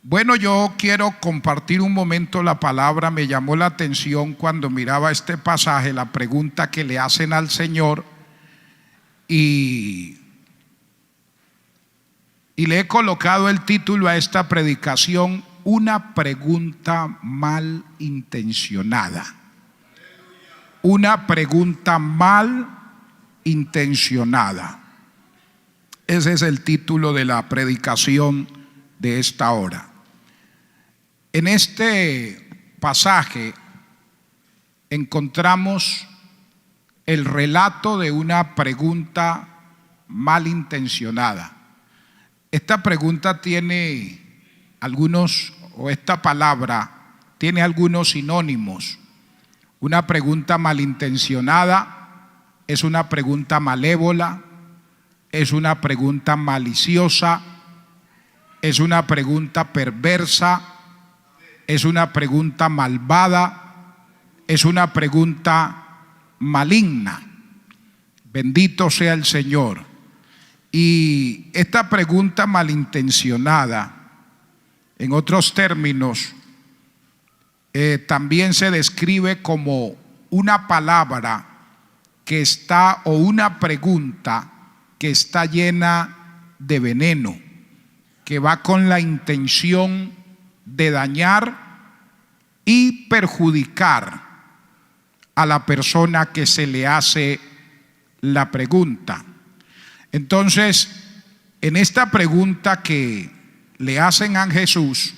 Bueno, yo quiero compartir un momento la palabra. Me llamó la atención cuando miraba este pasaje, la pregunta que le hacen al Señor, y le he colocado el título a esta predicación: una pregunta mal intencionada. Una pregunta mal intencionada. Ese es el título de la predicación de esta hora. En este pasaje encontramos el relato de una pregunta mal intencionada. Esta pregunta tiene esta palabra tiene algunos sinónimos. Una pregunta malintencionada es una pregunta malévola, es una pregunta maliciosa, es una pregunta perversa, es una pregunta malvada, es una pregunta maligna. Bendito sea el Señor. Y esta pregunta malintencionada, en otros términos, también se describe como una palabra que está, o una pregunta que está llena de veneno, que va con la intención de dañar y perjudicar a la persona que se le hace la pregunta. Entonces, en esta pregunta que le hacen a Jesús,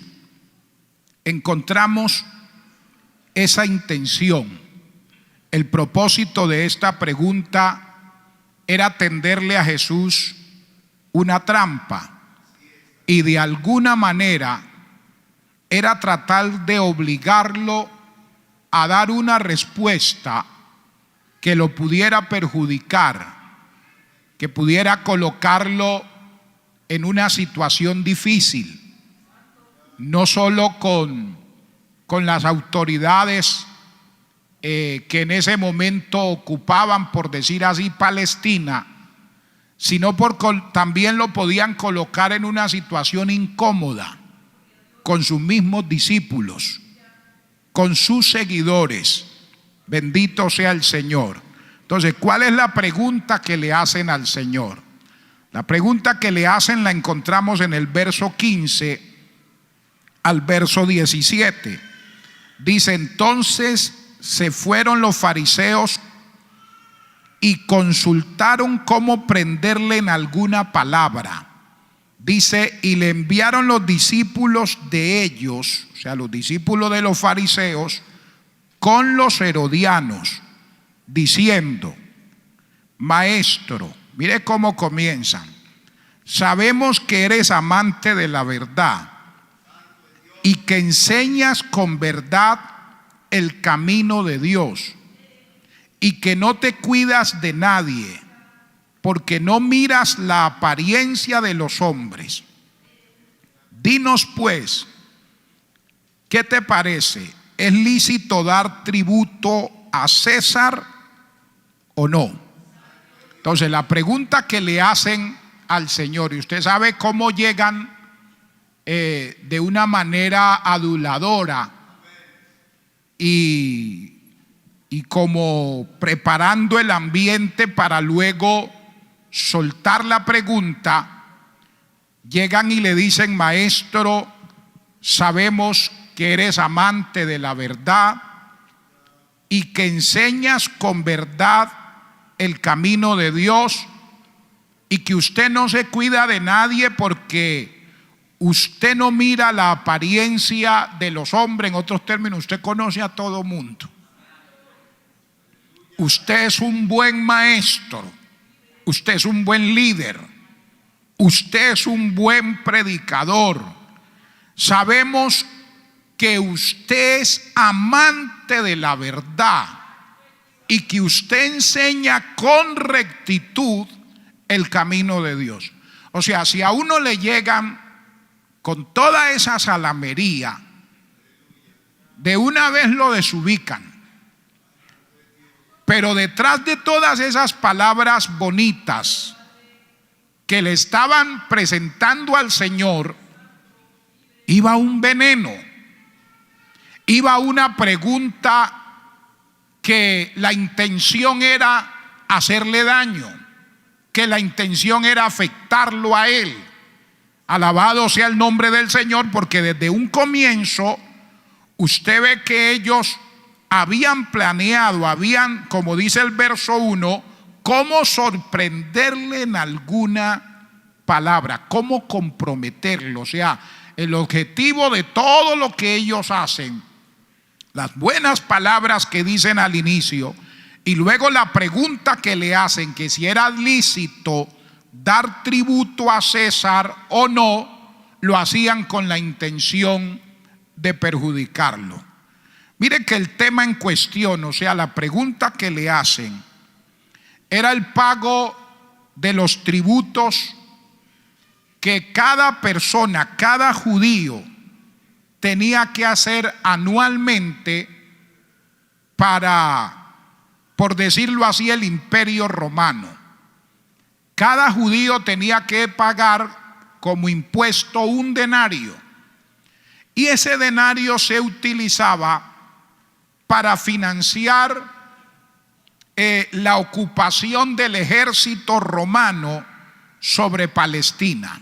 encontramos esa intención. El propósito de esta pregunta era tenderle a Jesús una trampa, y de alguna manera era tratar de obligarlo a dar una respuesta que lo pudiera perjudicar, que pudiera colocarlo en una situación difícil, no solo con las autoridades que en ese momento ocupaban, por decir así, Palestina, sino también lo podían colocar en una situación incómoda con sus mismos discípulos, con sus seguidores. Bendito sea el Señor. Entonces, ¿cuál es la pregunta que le hacen al Señor? La pregunta que le hacen la encontramos en el verso 15 al verso 17. Dice: entonces se fueron los fariseos y consultaron cómo prenderle en alguna palabra. Dice: y le enviaron los discípulos de ellos, o sea, los discípulos de los fariseos, con los herodianos, diciendo: maestro, mire cómo comienzan, sabemos que eres amante de la verdad y que enseñas con verdad el camino de Dios, y que no te cuidas de nadie, porque no miras la apariencia de los hombres. Dinos pues, ¿qué te parece? ¿Es lícito dar tributo a César o no? Entonces, la pregunta que le hacen al Señor, y usted sabe cómo llegan de una manera aduladora y como preparando el ambiente para luego soltar la pregunta, llegan y le dicen: maestro, sabemos que eres amante de la verdad y que enseñas con verdad el camino de Dios, y que usted no se cuida de nadie porque usted no mira la apariencia de los hombres. En otros términos, usted conoce a todo mundo. Usted es un buen maestro, usted es un buen líder, usted es un buen predicador. Sabemos que usted es amante de la verdad y que usted enseña con rectitud el camino de Dios. O sea, si a uno le llegan con toda esa salamería, de una vez lo desubican. Pero detrás de todas esas palabras bonitas que le estaban presentando al Señor, iba un veneno, iba una pregunta que la intención era hacerle daño, que la intención era afectarlo a él. Alabado sea el nombre del Señor, porque desde un comienzo usted ve que ellos habían planeado, como dice el verso 1, cómo sorprenderle en alguna palabra, cómo comprometerlo. O sea, el objetivo de todo lo que ellos hacen, las buenas palabras que dicen al inicio y luego la pregunta que le hacen, que si era lícito dar tributo a César o no, lo hacían con la intención de perjudicarlo. Mire que el tema en cuestión, o sea, la pregunta que le hacen, era el pago de los tributos que cada persona, cada judío tenía que hacer anualmente para, por decirlo así, el imperio romano. Cada judío tenía que pagar como impuesto un denario, y ese denario se utilizaba para financiar la ocupación del ejército romano sobre Palestina.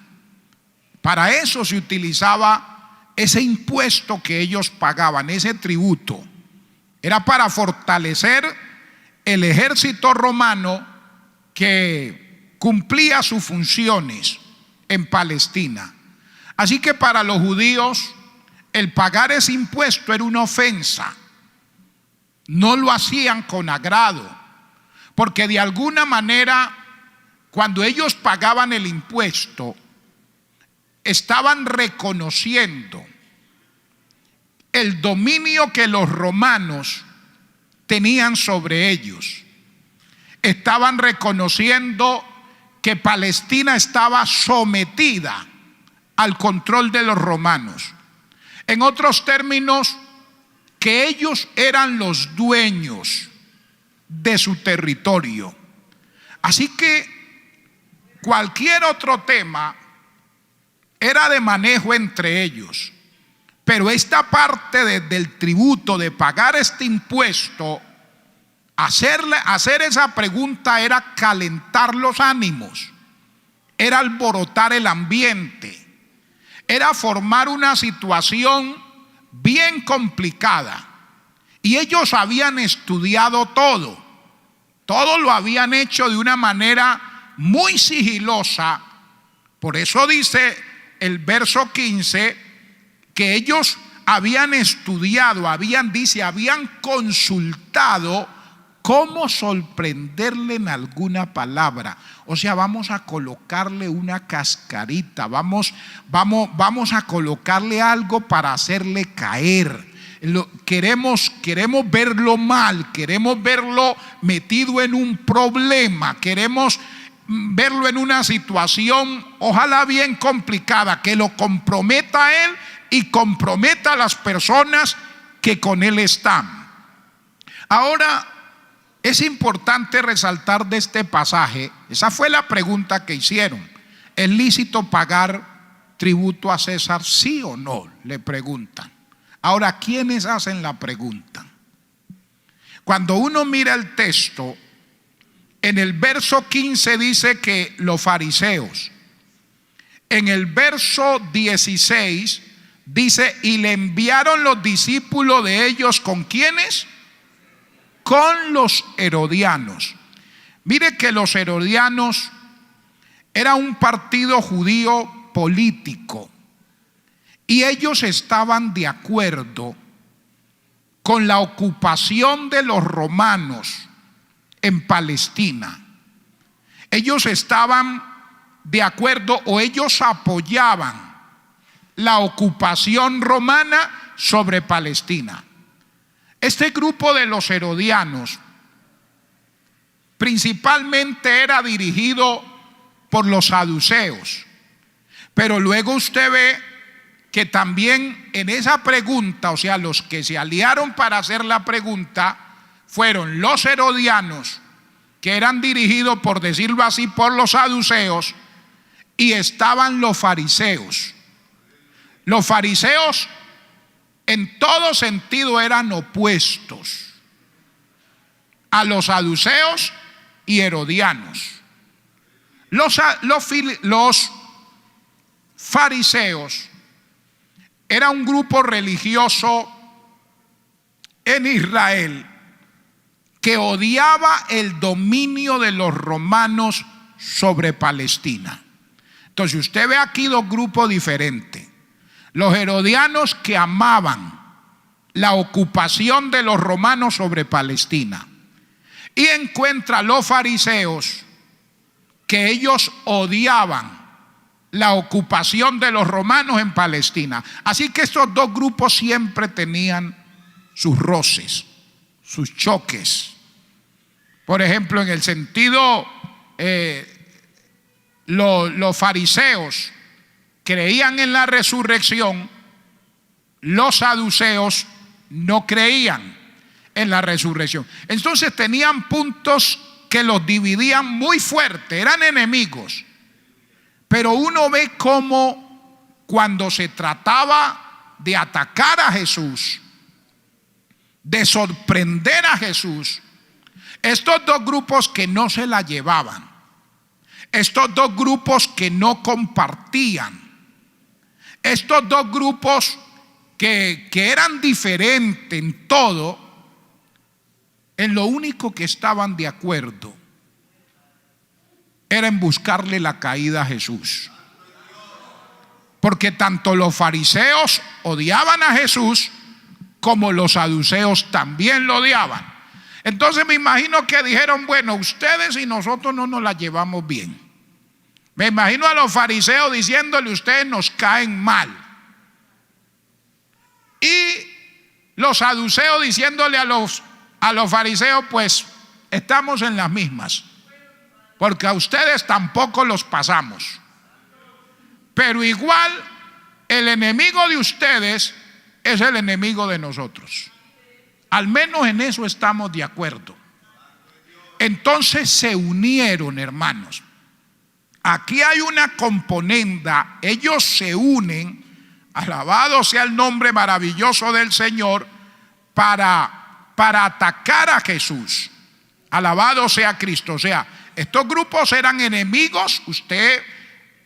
Para eso se utilizaba ese impuesto que ellos pagaban, ese tributo. Era para fortalecer el ejército romano que cumplía sus funciones en Palestina. Así que para los judíos el pagar ese impuesto era una ofensa. No lo hacían con agrado, porque de alguna manera, cuando ellos pagaban el impuesto, estaban reconociendo el dominio que los romanos tenían sobre ellos. Estaban reconociendo que Palestina estaba sometida al control de los romanos. En otros términos, que ellos eran los dueños de su territorio. Así que cualquier otro tema era de manejo entre ellos, pero esta parte del tributo, de pagar este impuesto, hacer esa pregunta era calentar los ánimos, era alborotar el ambiente, era formar una situación bien complicada. Y ellos habían estudiado todo lo habían hecho de una manera muy sigilosa. Por eso dice el verso 15 que ellos habían estudiado, habían consultado cómo sorprenderle en alguna palabra. O sea, vamos a colocarle una cascarita, vamos a colocarle algo para hacerle caer. Queremos verlo mal, queremos verlo metido en un problema, queremos verlo en una situación ojalá bien complicada, que lo comprometa a él y comprometa a las personas que con él están. Ahora, es importante resaltar de este pasaje, esa fue la pregunta que hicieron: ¿es lícito pagar tributo a César, sí o no? Le preguntan. Ahora, ¿quiénes hacen la pregunta? Cuando uno mira el texto, en el verso 15 dice que los fariseos. En el verso 16 dice: y le enviaron los discípulos de ellos, ¿con quiénes? Con los herodianos. Mire que los herodianos era un partido judío político, y ellos estaban de acuerdo con la ocupación de los romanos en Palestina. Ellos estaban de acuerdo, o ellos apoyaban la ocupación romana sobre Palestina. Este grupo de los herodianos principalmente era dirigido por los saduceos, pero luego usted ve que también en esa pregunta, o sea, los que se aliaron para hacer la pregunta fueron los herodianos, que eran dirigidos, por decirlo así, por los saduceos, y estaban los fariseos. Los fariseos en todo sentido eran opuestos a los saduceos y herodianos. Los fariseos era un grupo religioso en Israel que odiaba el dominio de los romanos sobre Palestina. Entonces usted ve aquí dos grupos diferentes. Los herodianos, que amaban la ocupación de los romanos sobre Palestina, y encuentra a los fariseos, que ellos odiaban la ocupación de los romanos en Palestina. Así que estos dos grupos siempre tenían sus roces, sus choques. Por ejemplo, en el sentido, los fariseos creían en la resurrección, los saduceos no creían en la resurrección. Entonces tenían puntos que los dividían muy fuerte, eran enemigos. Pero uno ve cómo cuando se trataba de atacar a Jesús, de sorprender a Jesús, estos dos grupos que no se la llevaban, estos dos grupos que no compartían, estos dos grupos que eran diferentes en todo, en lo único que estaban de acuerdo era en buscarle la caída a Jesús. Porque tanto los fariseos odiaban a Jesús como los saduceos también lo odiaban. Entonces me imagino que dijeron, bueno, ustedes y nosotros no nos la llevamos bien. Me imagino a los fariseos diciéndole, ustedes nos caen mal. Y los saduceos diciéndole a los fariseos, pues estamos en las mismas, porque a ustedes tampoco los pasamos. Pero igual el enemigo de ustedes es el enemigo de nosotros. Al menos en eso estamos de acuerdo. Entonces se unieron, hermanos. Aquí hay una componenda. Ellos se unen, alabado sea el nombre maravilloso del Señor, para atacar a Jesús. Alabado sea Cristo. O sea, estos grupos eran enemigos. Usted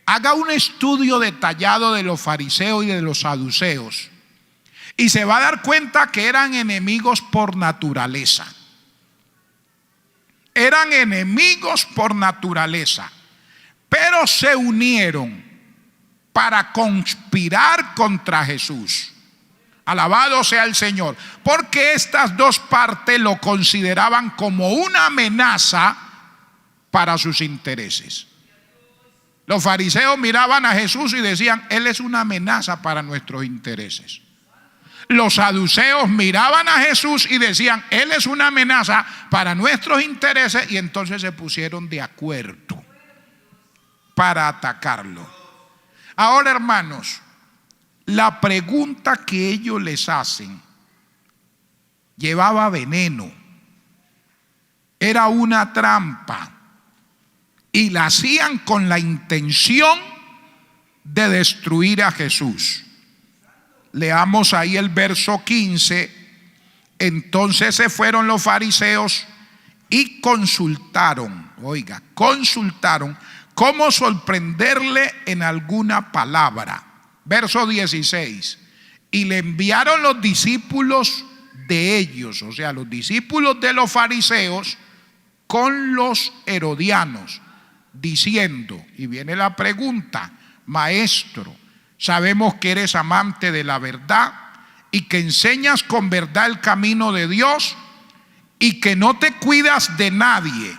haga un estudio detallado de los fariseos y de los saduceos y se va a dar cuenta que eran enemigos por naturaleza. Eran enemigos por naturaleza, pero se unieron para conspirar contra Jesús. Alabado sea el Señor, porque estas dos partes lo consideraban como una amenaza para sus intereses. Los fariseos miraban a Jesús y decían, Él es una amenaza para nuestros intereses. Los saduceos miraban a Jesús y decían, Él es una amenaza para nuestros intereses, y entonces se pusieron de acuerdo para atacarlo. Ahora, hermanos, la pregunta que ellos les hacen llevaba veneno, era una trampa, y la hacían con la intención de destruir a Jesús. Leamos ahí el verso 15. Entonces se fueron los fariseos y consultaron, consultaron cómo sorprenderle en alguna palabra. Verso 16. Y le enviaron los discípulos de ellos, o sea, los discípulos de los fariseos, con los herodianos, diciendo, y viene la pregunta, maestro, sabemos que eres amante de la verdad y que enseñas con verdad el camino de Dios y que no te cuidas de nadie,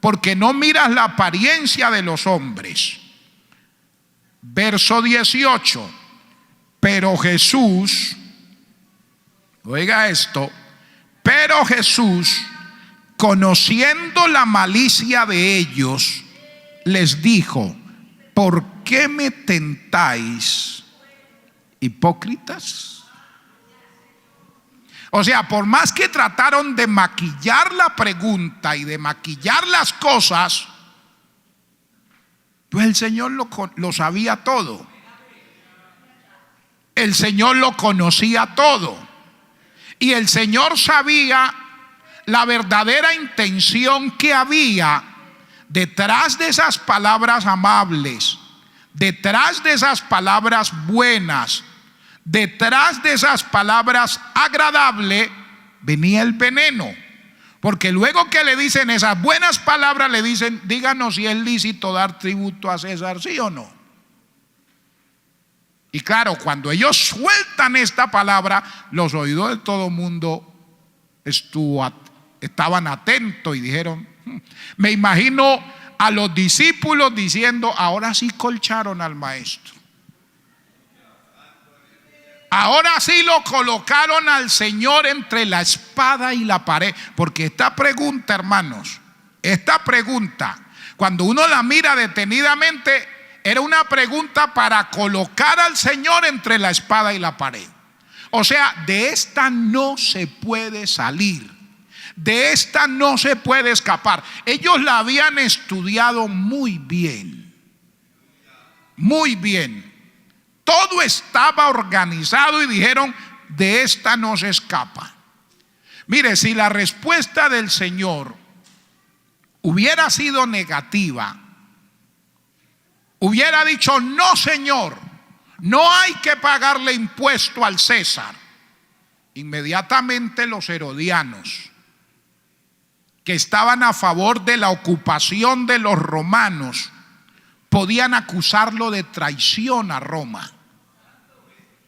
porque no miras la apariencia de los hombres. Verso 18. Pero Jesús, oiga esto, pero Jesús, conociendo la malicia de ellos, les dijo, ¿por qué me tentáis, hipócritas? O sea, por más que trataron de maquillar la pregunta y de maquillar las cosas, pues el Señor lo sabía todo. el Señor lo conocía todo. Y el Señor sabía la verdadera intención que había detrás de esas palabras amables, detrás de esas palabras buenas, detrás de esas palabras agradables, venía el veneno. Porque luego que le dicen esas buenas palabras, le dicen: díganos si es lícito dar tributo a César, ¿sí o no? Y claro, cuando ellos sueltan esta palabra, los oídos de todo mundo estaban atentos y dijeron, me imagino a los discípulos diciendo: ahora sí colcharon al maestro. Ahora sí lo colocaron al Señor entre la espada y la pared. Porque esta pregunta, hermanos, esta pregunta, cuando uno la mira detenidamente, era una pregunta para colocar al Señor entre la espada y la pared. O sea, de esta no se puede salir, de esta no se puede escapar. Ellos la habían estudiado muy bien, muy bien. Todo estaba organizado y dijeron: de esta no se escapa. Mire, si la respuesta del Señor hubiera sido negativa, hubiera dicho: no, Señor, no hay que pagarle impuesto al César, inmediatamente los herodianos, que estaban a favor de la ocupación de los romanos, podían acusarlo de traición a Roma.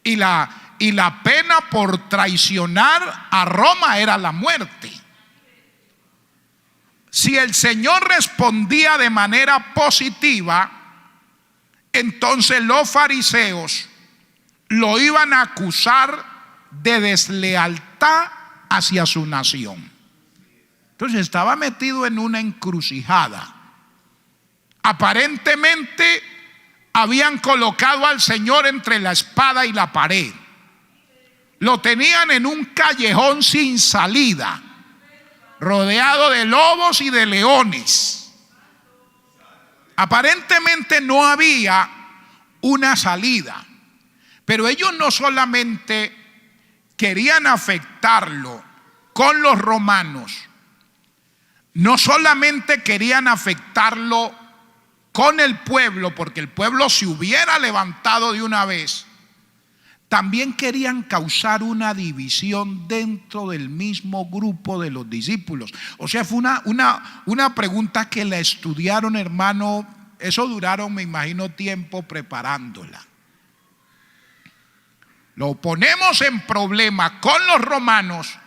Y la pena por traicionar a Roma era la muerte. Si el Señor respondía de manera positiva, entonces los fariseos lo iban a acusar de deslealtad hacia su nación. Entonces estaba metido en una encrucijada. Aparentemente habían colocado al Señor entre la espada y la pared. Lo tenían en un callejón sin salida, rodeado de lobos y de leones. Aparentemente no había una salida. Pero ellos no solamente querían afectarlo con los romanos, no solamente querían afectarlo con el pueblo, porque el pueblo se hubiera levantado de una vez, también querían causar una división dentro del mismo grupo de los discípulos. O sea, fue una pregunta que la estudiaron, hermano. Eso duraron, me imagino, tiempo preparándola. Lo ponemos en problema con los romanos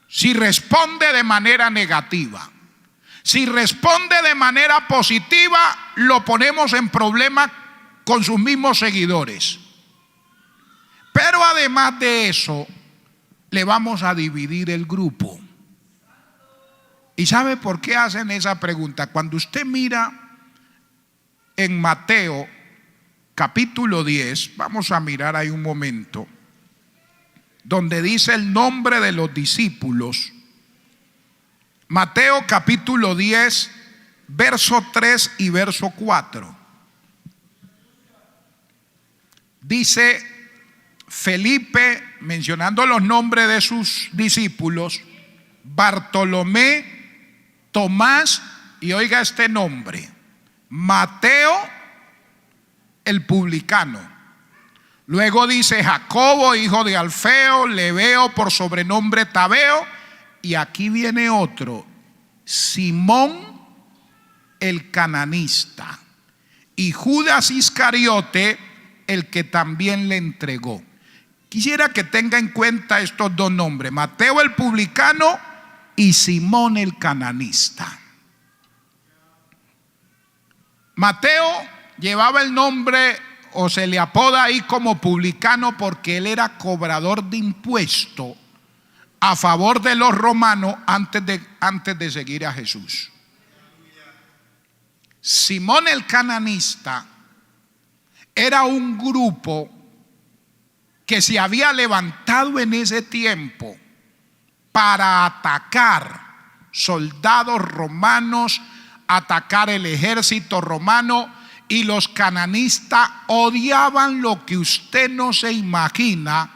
si responde de manera negativa. Si responde de manera positiva, lo ponemos en problema con sus mismos seguidores. Pero además de eso, le vamos a dividir el grupo. ¿Y sabe por qué hacen esa pregunta? Cuando usted mira en Mateo capítulo 10, vamos a mirar ahí un momento, donde dice el nombre de los discípulos. Mateo capítulo 10, verso 3 y verso 4. Dice Felipe, mencionando los nombres de sus discípulos: Bartolomé, Tomás, y oiga este nombre, Mateo el publicano. Luego dice Jacobo, hijo de Alfeo, Lebeo por sobrenombre Tadeo. Y aquí viene otro, Simón el cananista, y Judas Iscariote, el que también le entregó. Quisiera que tenga en cuenta estos dos nombres: Mateo el publicano y Simón el cananista. Mateo llevaba el nombre, o se le apoda ahí como publicano, porque él era cobrador de impuestos a favor de los romanos antes de seguir a Jesús. Simón el cananista era un grupo que se había levantado en ese tiempo para atacar soldados romanos, atacar el ejército romano y los cananistas odiaban lo que usted no se imagina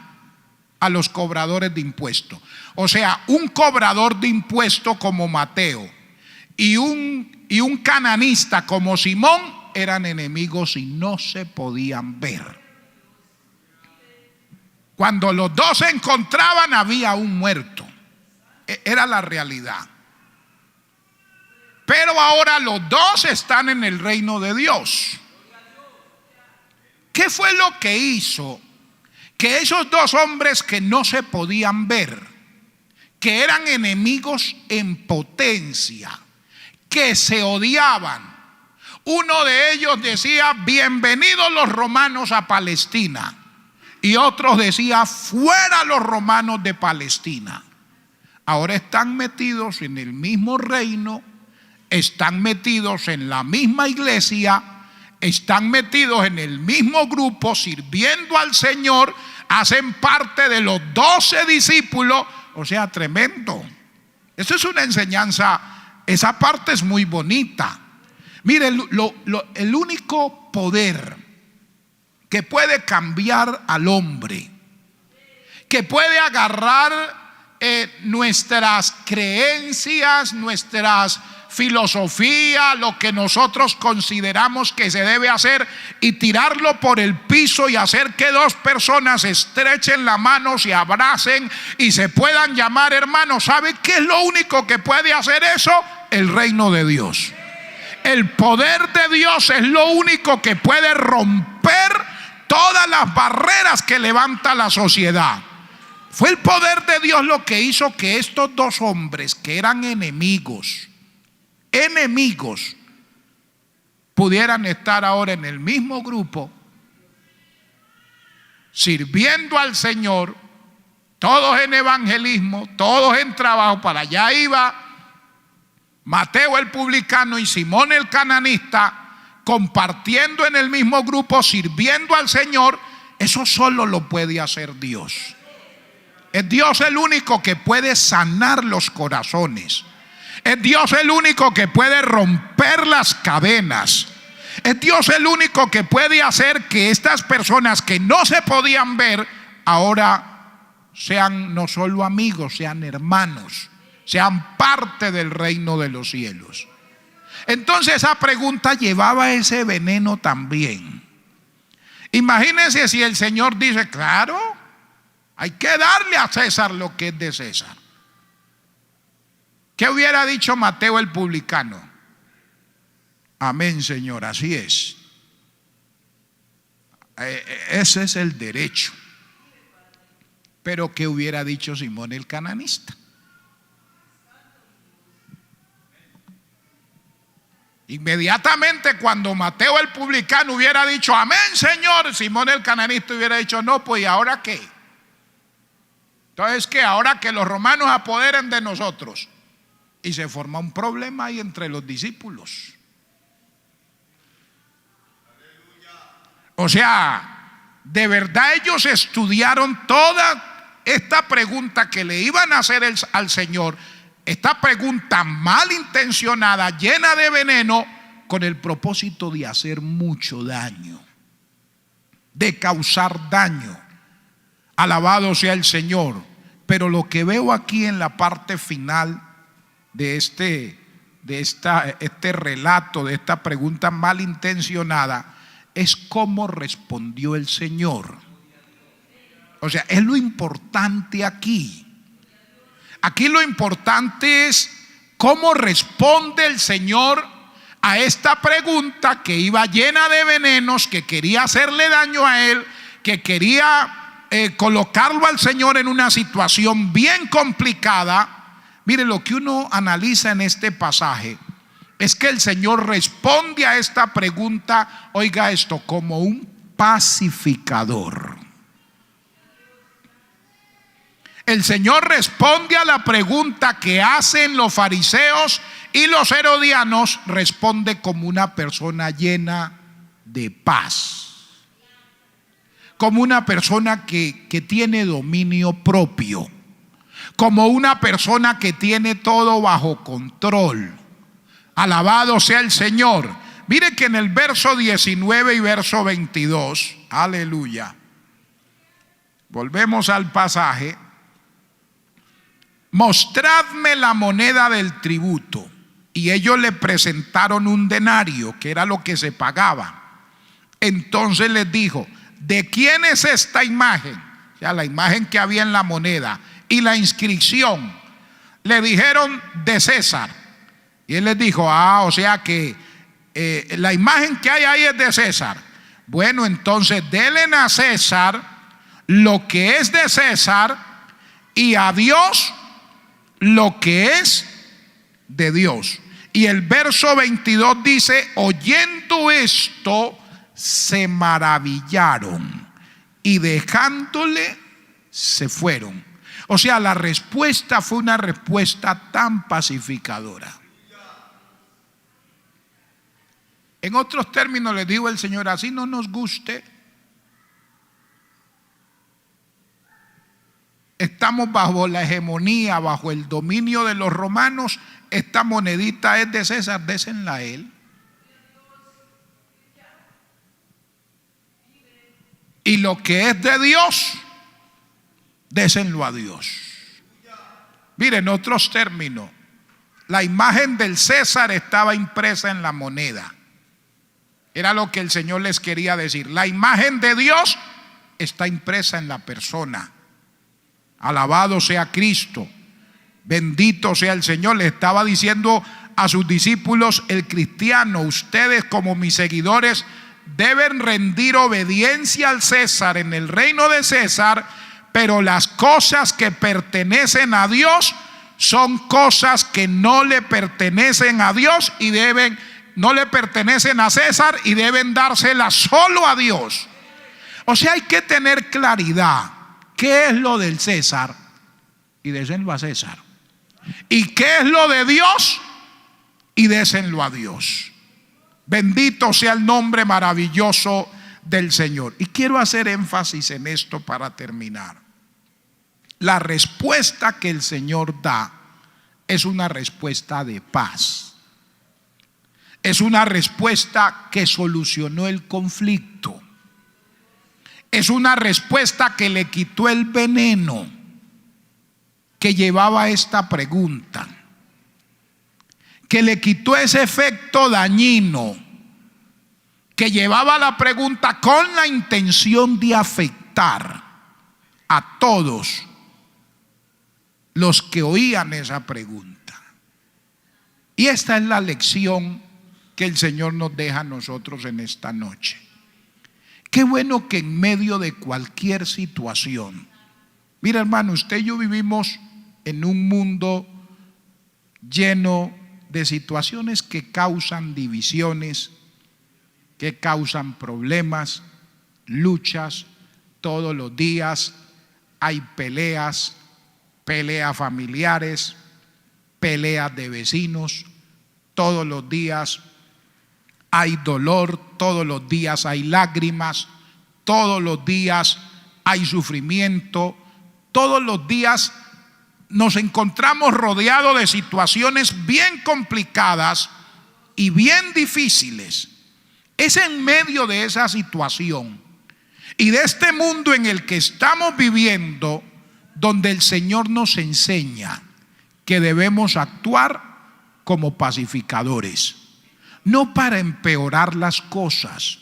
a los cobradores de impuestos. O sea, un cobrador de impuestos como Mateo y un cananista como Simón eran enemigos y no se podían ver. Cuando los dos se encontraban había un muerto. Era la realidad. Pero ahora los dos están en el reino de Dios. ¿Qué fue lo que hizo que esos dos hombres que no se podían ver, que eran enemigos en potencia, que se odiaban, uno de ellos decía: bienvenidos los romanos a Palestina, y otros decía: fuera los romanos de Palestina? Ahora están metidos en el mismo reino, están metidos en la misma iglesia, están metidos en el mismo grupo, sirviendo al Señor, hacen parte de los 12 discípulos. O sea, tremendo. Eso es una enseñanza, esa parte es muy bonita. Mire, el único poder que puede cambiar al hombre, que puede agarrar nuestras creencias, nuestras filosofías, lo que nosotros consideramos que se debe hacer, y tirarlo por el piso y hacer que dos personas estrechen la mano, se abracen y se puedan llamar hermanos. ¿Sabe qué es lo único que puede hacer eso? El reino de Dios. El poder de Dios es lo único que puede romper todas las barreras que levanta la sociedad. Fue el poder de Dios lo que hizo que estos dos hombres, que eran enemigos, pudieran estar ahora en el mismo grupo, sirviendo al Señor, todos en evangelismo, todos en trabajo. Para allá iba Mateo el publicano y Simón el cananista, compartiendo en el mismo grupo, sirviendo al Señor. Eso solo lo puede hacer Dios. Es Dios el único que puede sanar los corazones. Es Dios el único que puede romper las cadenas. Es Dios el único que puede hacer que estas personas que no se podían ver ahora sean no solo amigos, sean hermanos, sean parte del reino de los cielos. Entonces esa pregunta llevaba ese veneno también. Imagínense si el Señor dice: claro, hay que darle a César lo que es de César. ¿Qué hubiera dicho Mateo el publicano? Amén, Señor, así es. Ese es el derecho. Pero ¿qué hubiera dicho Simón el cananista? Inmediatamente cuando Mateo el publicano hubiera dicho: amén, Señor, Simón el cananista hubiera dicho: no, pues ¿y ahora qué? Entonces, ¿qué? Ahora que los romanos apoderen de nosotros. Y se forma un problema ahí entre los discípulos. O sea, de verdad ellos estudiaron toda esta pregunta que le iban a hacer al Señor, esta pregunta malintencionada, llena de veneno, con el propósito de hacer mucho daño, de causar daño. Alabado sea el Señor. Pero lo que veo aquí en la parte final de este relato, de esta pregunta malintencionada, es cómo respondió el Señor. O sea, es lo importante aquí. Aquí lo importante es cómo responde el Señor a esta pregunta que iba llena de venenos, que quería hacerle daño a él, que quería colocarlo al Señor en una situación bien complicada. Mire, lo que uno analiza en este pasaje es que el Señor responde a esta pregunta, oiga esto, como un pacificador. El Señor responde a la pregunta que hacen los fariseos y los herodianos, responde como una persona llena de paz, como una persona que tiene dominio propio, como una persona que tiene todo bajo control. Alabado sea el Señor. Mire que en el verso 19 y verso 22, aleluya, volvemos al pasaje. Mostradme la moneda del tributo. Y ellos le presentaron un denario, que era lo que se pagaba. Entonces les dijo: ¿de quién es esta imagen? O sea, la imagen que había en la moneda y la inscripción. Le dijeron: de César. Y él les dijo: o sea que la imagen que hay ahí es de César. Bueno, entonces denle a César lo que es de César, y a Dios lo que es de Dios. Y el verso 22 dice: oyendo esto, se maravillaron y dejándole se fueron. O sea, la respuesta fue una respuesta tan pacificadora. En otros términos le digo el Señor: así no nos guste, estamos bajo la hegemonía, bajo el dominio de los romanos. Esta monedita es de César, désenla a él. Y lo que es de Dios, désenlo a Dios. Miren, en otros términos, la imagen del César estaba impresa en la moneda. Era lo que el Señor les quería decir. La imagen de Dios está impresa en la persona. Alabado sea Cristo, bendito sea el Señor. Le estaba diciendo a sus discípulos: el cristiano, ustedes como mis seguidores, deben rendir obediencia al César en el reino de César, pero las cosas que pertenecen a Dios son cosas que no le pertenecen a Dios y no le pertenecen a César, y deben dárselas solo a Dios. O sea, hay que tener claridad. ¿Qué es lo del César? Y désenlo a César. ¿Y qué es lo de Dios? Y désenlo a Dios. Bendito sea el nombre maravilloso del Señor. Y quiero hacer énfasis en esto para terminar. La respuesta que el Señor da es una respuesta de paz. Es una respuesta que solucionó el conflicto. Es una respuesta que le quitó el veneno que llevaba esta pregunta, que le quitó ese efecto dañino que llevaba la pregunta con la intención de afectar a todos los que oían esa pregunta. Y esta es la lección que el Señor nos deja a nosotros en esta noche. Qué bueno que en medio de cualquier situación, mira hermano, usted y yo vivimos en un mundo lleno de situaciones que causan divisiones, que causan problemas, luchas. Todos los días hay peleas, peleas familiares, peleas de vecinos. Todos los días hay dolor, todos los días hay lágrimas, todos los días hay sufrimiento, todos los días nos encontramos rodeados de situaciones bien complicadas y bien difíciles. Es en medio de esa situación y de este mundo en el que estamos viviendo donde el Señor nos enseña que debemos actuar como pacificadores. No para empeorar las cosas,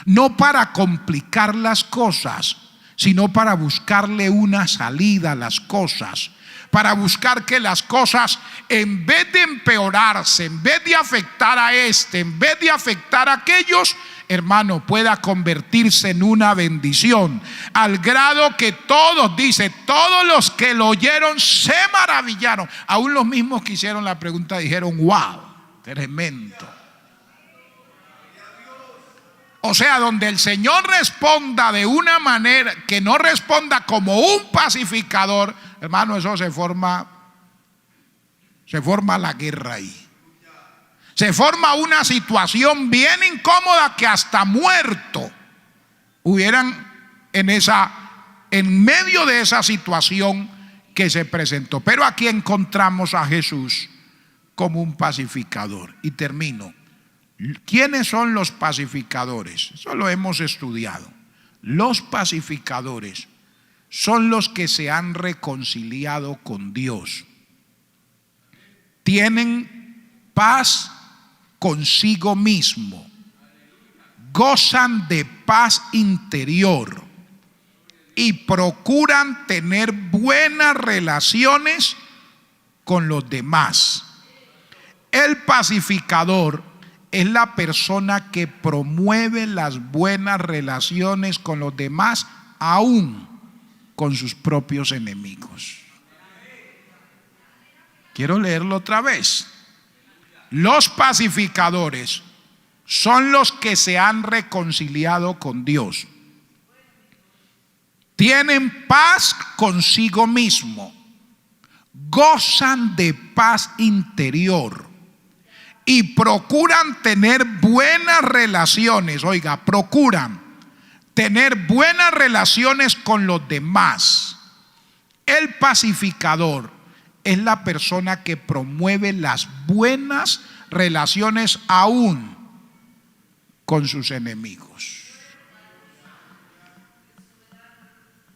no para complicar las cosas, sino para buscarle una salida a las cosas, para buscar que las cosas, en vez de empeorarse, en vez de afectar a en vez de afectar a aquellos, hermano, pueda convertirse en una bendición, al grado que todos, dice, todos los que lo oyeron se maravillaron. Aún los mismos que hicieron la pregunta dijeron: wow, tremendo. O sea, donde el Señor responda de una manera, que no responda como un pacificador, hermano, eso se forma la guerra ahí. Se forma una situación bien incómoda que hasta muerto hubieran en medio de esa situación que se presentó. Pero aquí encontramos a Jesús como un pacificador. Y termino. ¿Quiénes son los pacificadores? Eso lo hemos estudiado. Los pacificadores son los que se han reconciliado con Dios. Tienen paz consigo mismo. Gozan de paz interior y procuran tener buenas relaciones con los demás. El pacificador es la persona que promueve las buenas relaciones con los demás, aún con sus propios enemigos. Quiero leerlo otra vez. Los pacificadores son los que se han reconciliado con Dios. Tienen paz consigo mismo. Gozan de paz interior y procuran tener buenas relaciones. Oiga, procuran tener buenas relaciones con los demás. El pacificador es la persona que promueve las buenas relaciones aún con sus enemigos.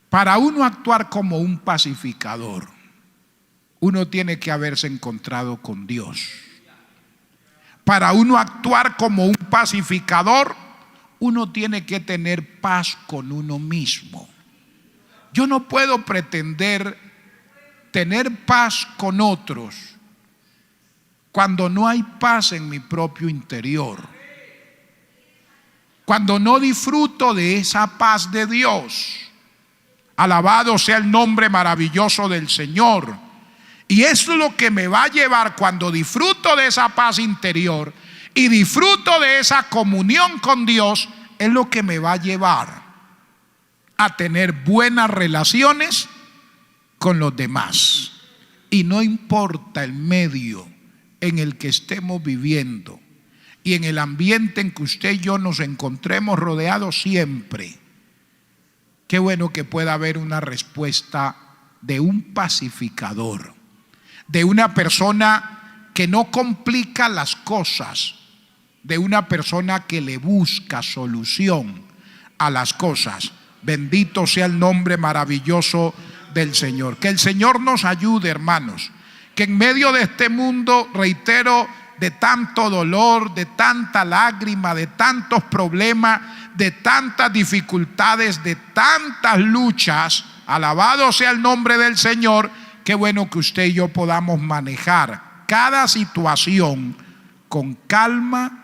Para uno actuar como un pacificador, uno tiene que haberse encontrado con Dios. Para uno actuar como un pacificador, uno tiene que tener paz con uno mismo. Yo no puedo pretender tener paz con otros cuando no hay paz en mi propio interior, cuando no disfruto de esa paz de Dios. Alabado sea el nombre maravilloso del Señor. Y eso es lo que me va a llevar, cuando disfruto de esa paz interior y disfruto de esa comunión con Dios, es lo que me va a llevar a tener buenas relaciones con los demás. Y no importa el medio en el que estemos viviendo y en el ambiente en que usted y yo nos encontremos rodeados siempre, qué bueno que pueda haber una respuesta de un pacificador, de una persona que no complica las cosas, de una persona que le busca solución a las cosas. Bendito sea el nombre maravilloso del Señor. Que el Señor nos ayude, hermanos, que en medio de este mundo, reitero, de tanto dolor, de tanta lágrima, de tantos problemas, de tantas dificultades, de tantas luchas, alabado sea el nombre del Señor. Qué bueno que usted y yo podamos manejar cada situación con calma,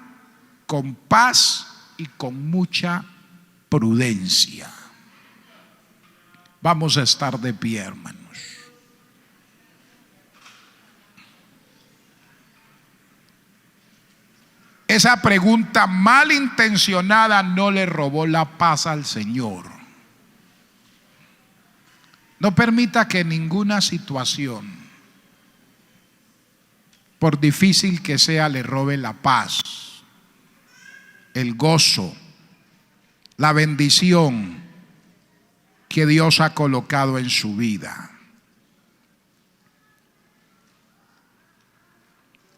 con paz y con mucha prudencia. Vamos a estar de pie, hermanos. Esa pregunta malintencionada no le robó la paz al Señor. No permita que ninguna situación, por difícil que sea, le robe la paz, el gozo, la bendición que Dios ha colocado en su vida.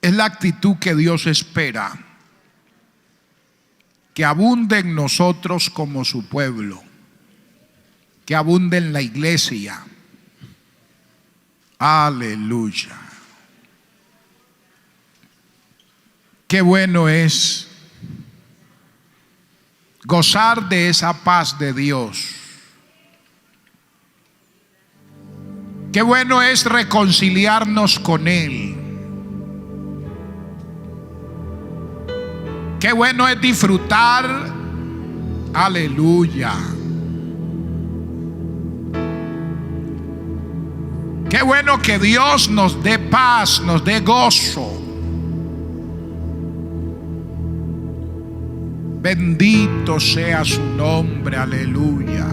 Es la actitud que Dios espera, que abunde en nosotros como su pueblo, que abunde en la iglesia. Aleluya. Qué bueno es gozar de esa paz de Dios. Qué bueno es reconciliarnos con Él. Qué bueno es disfrutar. Aleluya. Qué bueno que Dios nos dé paz, nos dé gozo. Bendito sea su nombre, aleluya.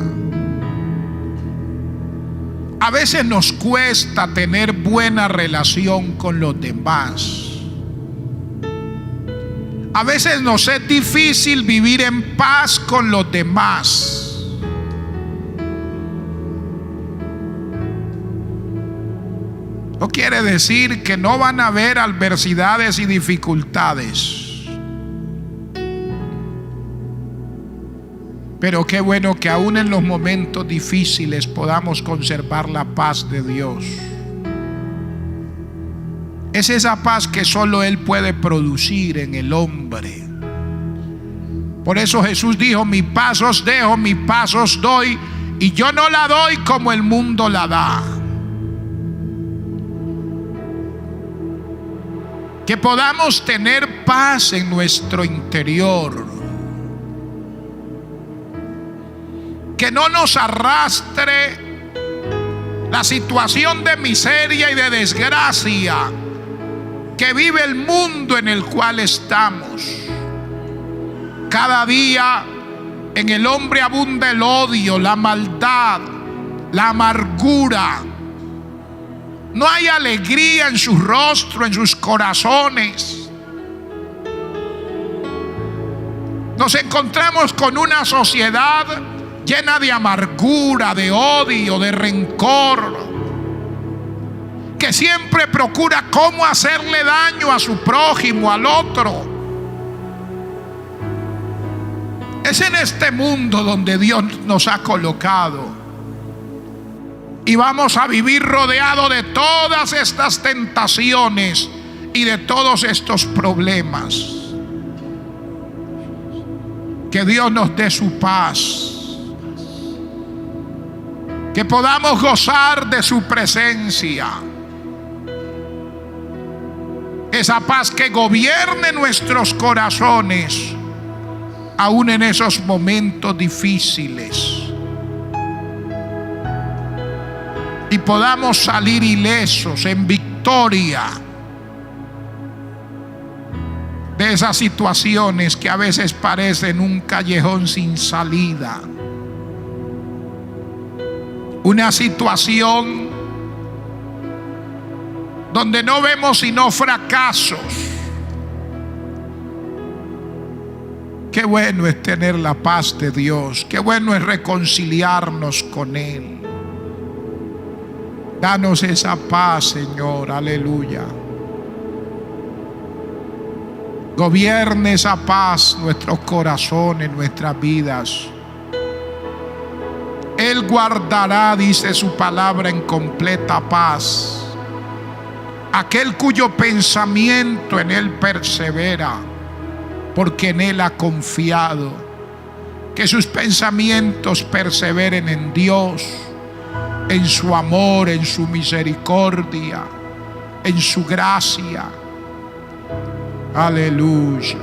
A veces nos cuesta tener buena relación con los demás. A veces nos es difícil vivir en paz con los demás. No quiere decir que no van a haber adversidades y dificultades. Pero qué bueno que aún en los momentos difíciles podamos conservar la paz de Dios. Es esa paz que solo Él puede producir en el hombre. Por eso Jesús dijo: mi paz os dejo, mi paz os doy, y yo no la doy como el mundo la da. Que podamos tener paz en nuestro interior. Que no nos arrastre la situación de miseria y de desgracia que vive el mundo en el cual estamos. Cada día en el hombre abunda el odio, la maldad, la amargura. No hay alegría en su rostro, en sus corazones. Nos encontramos con una sociedad llena de amargura, de odio, de rencor, que siempre procura cómo hacerle daño a su prójimo, al otro. Es en este mundo donde Dios nos ha colocado. Y vamos a vivir rodeados de todas estas tentaciones y de todos estos problemas. Que Dios nos dé su paz. Que podamos gozar de su presencia. Esa paz que gobierne nuestros corazones, aún en esos momentos difíciles. Y podamos salir ilesos, en victoria, de esas situaciones que a veces parecen un callejón sin salida. Una situación donde no vemos sino fracasos. Qué bueno es tener la paz de Dios. Qué bueno es reconciliarnos con Él. Danos esa paz, Señor, aleluya. Gobierne esa paz nuestros corazones, nuestras vidas. Él guardará, dice su palabra, en completa paz aquel cuyo pensamiento en Él persevera, porque en Él ha confiado. Que sus pensamientos perseveren en Dios, en su amor, en su misericordia, en su gracia. Aleluya.